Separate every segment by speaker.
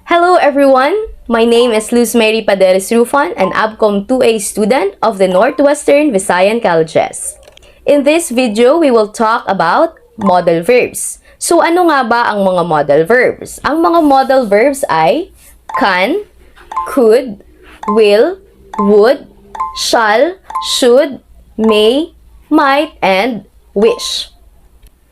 Speaker 1: Hello everyone! My name is Luz Mary Paderes Rufan, an ABCOM 2A student of the Northwestern Visayan Colleges. In this video, we will talk about modal verbs. So ano nga ba ang mga modal verbs? Ang mga modal verbs ay can, could, will, would, shall, should, may, might, and wish.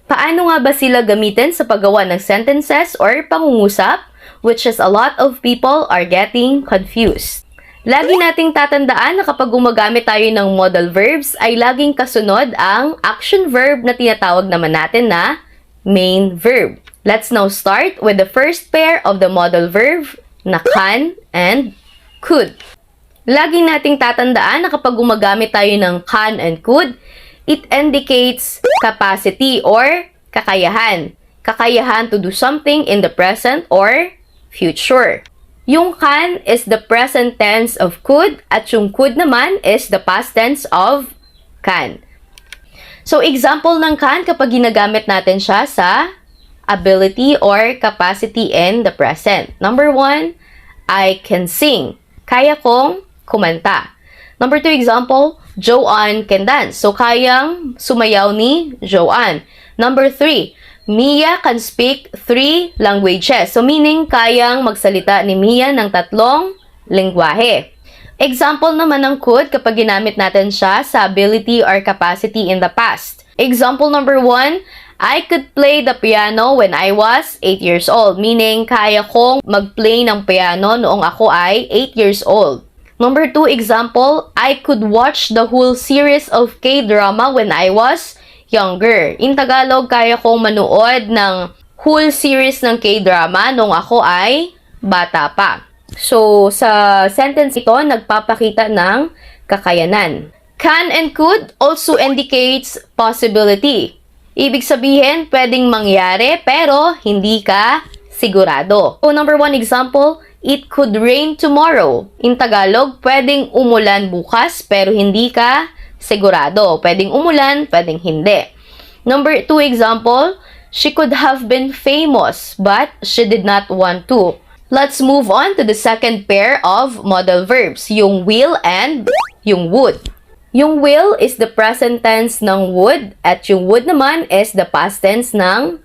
Speaker 1: Paano nga ba sila gamitin sa paggawa ng sentences or pangungusap? Which is a lot of people are getting confused. Lagi nating tatandaan na kapag gumagamit tayo ng modal verbs ay laging kasunod ang action verb na tinatawag naman natin na main verb. Let's now start with the first pair of the modal verb na can and could. Lagi nating tatandaan na kapag gumagamit tayo ng can and could, it indicates capacity or kakayahan. Kakayahan to do something in the present or future. Yung can is the present tense of could at yung could naman is the past tense of can. So, example ng can kapag ginagamit natin siya sa ability or capacity in the present. Number 1, I can sing. Kaya kong kumanta. Number 2 example, Joanne can dance. So, kayang sumayaw ni Joanne. Number 3, Mia can speak 3 languages. So, meaning, kayang magsalita ni Mia ng 3 lengguwahe. Example naman ng could kapag ginamit natin siya sa ability or capacity in the past. Example number 1, I could play the piano when I was 8 years old. Meaning, kaya kong mag-play ng piano noong ako ay 8 years old. Number 2 example, I could watch the whole series of K-drama when I was younger. In Tagalog, kaya kong manood ng whole series ng K-drama nung ako ay bata pa. So, sa sentence ito, nagpapakita ng kakayanan. Can and could also indicates possibility. Ibig sabihin, pwedeng mangyari pero hindi ka sigurado. So, number 1 example, it could rain tomorrow. In Tagalog, pwedeng umulan bukas pero hindi ka sigurado. Pwedeng umulan, pwedeng hindi. Number 2 example, she could have been famous, but she did not want to. Let's move on to the second pair of modal verbs, yung will and yung would. Yung will is the present tense ng would, at yung would naman is the past tense ng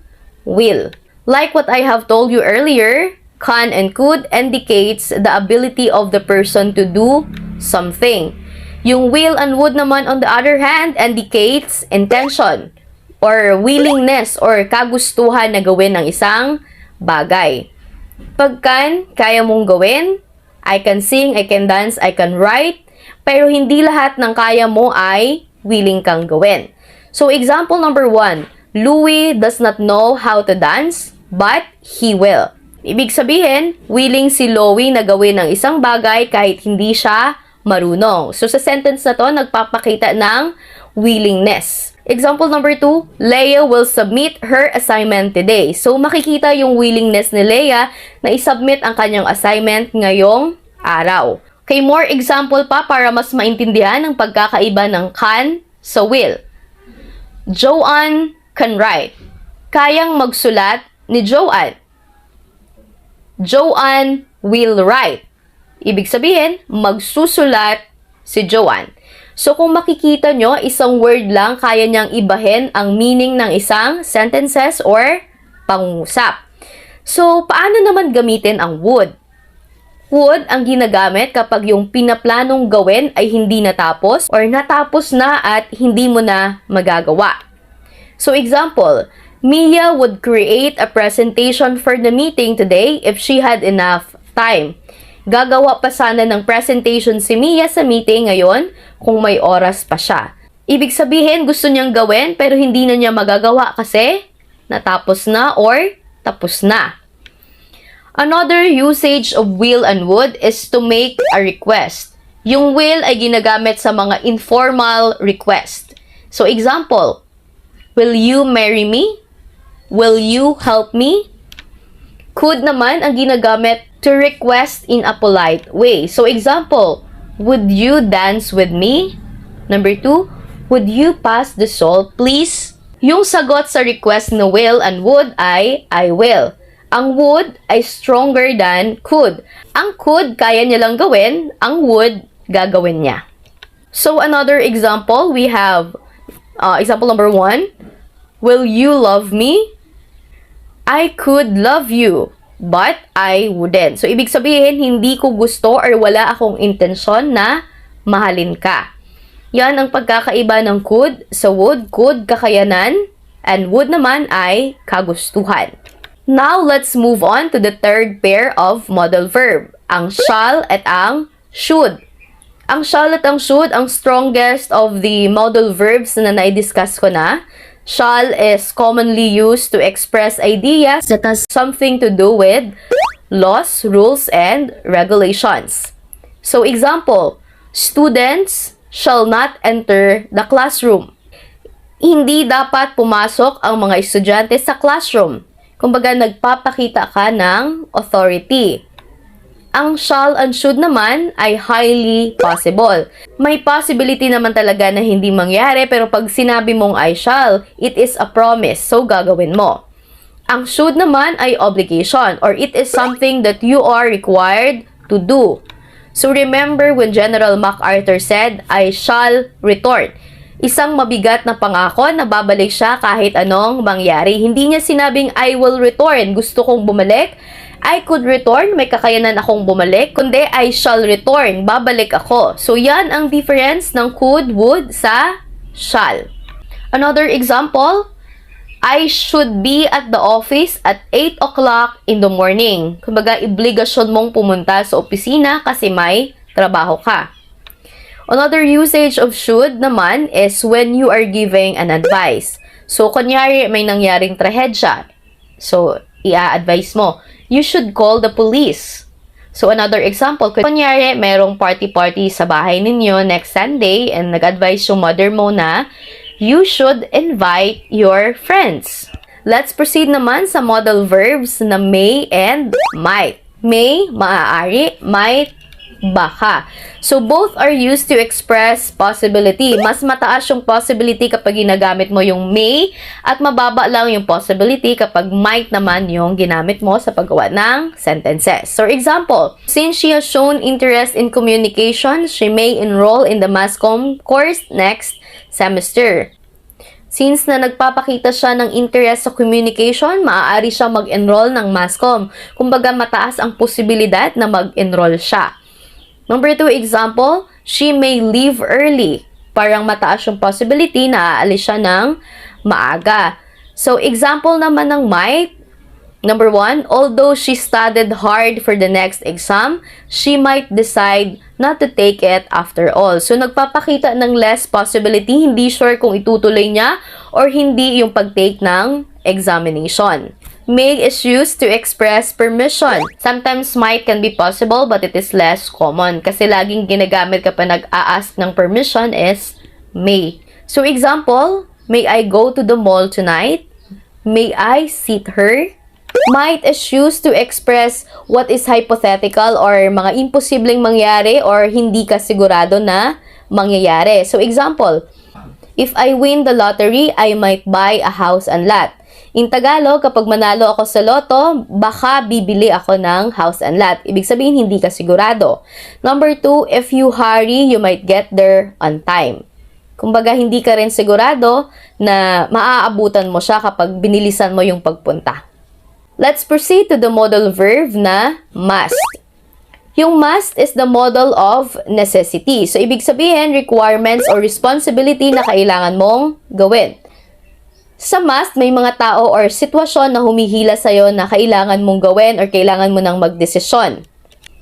Speaker 1: will. Like what I have told you earlier, can and could indicates the ability of the person to do something. Yung will and would naman on the other hand indicates intention or willingness or kagustuhan na gawin ng isang bagay. Pag can, kaya mong gawin. I can sing, I can dance, I can write. Pero hindi lahat ng kaya mo ay willing kang gawin. So example number 1, Louie does not know how to dance, but he will. Ibig sabihin, willing si Louie na gawin ng isang bagay kahit hindi siya marunong. So, sa sentence na to, nagpapakita ng willingness. Example number 2, Leia will submit her assignment today. So, makikita yung willingness ni Leia na isubmit ang kanyang assignment ngayong araw. Okay, more example pa para mas maintindihan ang pagkakaiba ng can sa will. Joanne can write. Kayang magsulat ni Joanne. Joanne will write. Ibig sabihin, magsusulat si Joanne. So, kung makikita nyo, isang word lang kaya niyang ibahin ang meaning ng isang sentences or pangungusap. So, paano naman gamitin ang would? Would ang ginagamit kapag yung pinaplanong gawin ay hindi natapos or natapos na at hindi mo na magagawa. So, example, Mia would create a presentation for the meeting today if she had enough time. Gagawa pa sana ng presentation si Mia sa meeting ngayon kung may oras pa siya. Ibig sabihin, gusto niyang gawin pero hindi na niya magagawa kasi natapos na or tapos na. Another usage of will and would is to make a request. Yung will ay ginagamit sa mga informal request. So example, will you marry me? Will you help me? Could naman ang ginagamit to request in a polite way. So, example, would you dance with me? Number 2, would you pass the salt, please? Yung sagot sa request na will and would ay I will. Ang would ay stronger than could. Ang could, kaya niya lang gawin. Ang would, gagawin niya. So, another example, we have example number 1. Will you love me? I could love you, but I wouldn't. So, ibig sabihin, hindi ko gusto or wala akong intensyon na mahalin ka. Yan ang pagkakaiba ng could sa would. Could, kakayanan, and would naman ay kagustuhan. Now, let's move on to the third pair of modal verb, ang shall at ang should. Ang shall at ang should, ang strongest of the modal verbs na na-discuss ko na. Shall is commonly used to express ideas that has something to do with laws, rules, and regulations. So, example, students shall not enter the classroom. Hindi dapat pumasok ang mga estudyante sa classroom. Kumbaga, nagpapakita ka ng authority. Ang shall and should naman ay highly possible. May possibility naman talaga na hindi mangyari, pero pag sinabi mong I shall, it is a promise, so gagawin mo. Ang should naman ay obligation, or it is something that you are required to do. So remember when General MacArthur said, I shall return. Isang mabigat na pangako na babalik siya kahit anong mangyari. Hindi niya sinabing, I will return, gusto kong bumalik. I could return, may kakayanan akong bumalik. Kundi, I shall return, babalik ako. So, yan ang difference ng could, would sa shall. Another example, I should be at the office at 8 o'clock in the morning. Kumbaga, obligasyon mong pumunta sa opisina kasi may trabaho ka. Another usage of should naman is when you are giving an advice. So, kunyari, may nangyaring trahedya. So, i-a-advise mo, you should call the police. So, another example, kunyari, merong party-party sa bahay ninyo next Sunday and nag-advise yung mother mo na you should invite your friends. Let's proceed naman sa modal verbs na may and might. May, maaari, might, baka. So, both are used to express possibility. Mas mataas yung possibility kapag ginagamit mo yung may at mababa lang yung possibility kapag might naman yung ginamit mo sa paggawa ng sentences. So, example, since she has shown interest in communication, she may enroll in the mass comm course next semester. Since na nagpapakita siya ng interest sa communication, maaari siya mag-enroll ng mass comm. Kumbaga, mataas ang posibilidad na mag-enroll siya. Number 2 example, she may leave early. Parang mataas yung possibility na aalis siya ng maaga. So, example naman ng might. Number 1, although she studied hard for the next exam, she might decide not to take it after all. So, nagpapakita ng less possibility, hindi sure kung itutuloy niya or hindi yung pag-take ng examination. May is used to express permission. Sometimes might can be possible but it is less common kasi laging ginagamit kapag nag-a-ask ng permission is may. So example, may I go to the mall tonight? May I seat her? Might is used to express what is hypothetical or mga imposibleng mangyari or hindi ka sigurado na mangyayari. So example, if I win the lottery, I might buy a house and lot. In Tagalog, kapag manalo ako sa loto, baka bibili ako ng house and lot. Ibig sabihin, hindi ka sigurado. Number 2, if you hurry, you might get there on time. Kumbaga, hindi ka rin sigurado na maaabutan mo siya kapag binilisan mo yung pagpunta. Let's proceed to the modal verb na must. Yung must is the modal of necessity. So, ibig sabihin, requirements or responsibility na kailangan mong gawin. Sa must, may mga tao or sitwasyon na humihila sa'yo na kailangan mong gawin or kailangan mo nang magdesisyon.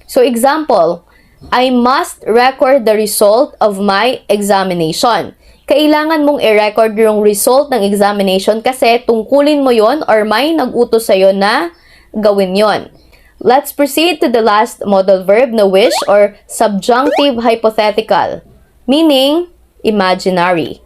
Speaker 1: So, example, I must record the result of my examination. Kailangan mong i-record yung result ng examination kasi tungkulin mo yon or may nag-utos sa'yo na gawin yon. Let's proceed to the last modal verb na wish or subjunctive hypothetical, meaning imaginary.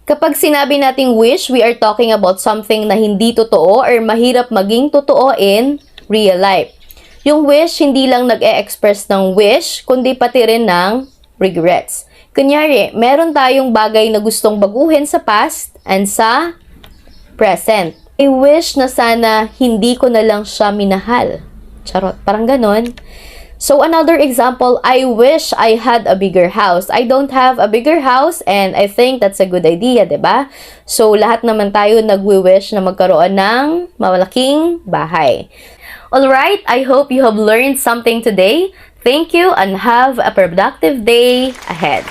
Speaker 1: Kapag sinabi nating wish, we are talking about something na hindi totoo or mahirap maging totoo in real life. Yung wish, hindi lang nag-e-express ng wish, kundi pati rin ng regrets. Kunyari, meron tayong bagay na gustong baguhin sa past and sa present. I wish na sana hindi ko na lang siya minahal. Charot, parang ganon. So another example, I wish I had a bigger house. I don't have a bigger house and I think that's a good idea, 'di ba? So lahat naman tayo nagwi-wish na magkaroon ng malaking bahay. Alright, I hope you have learned something today. Thank you and have a productive day ahead.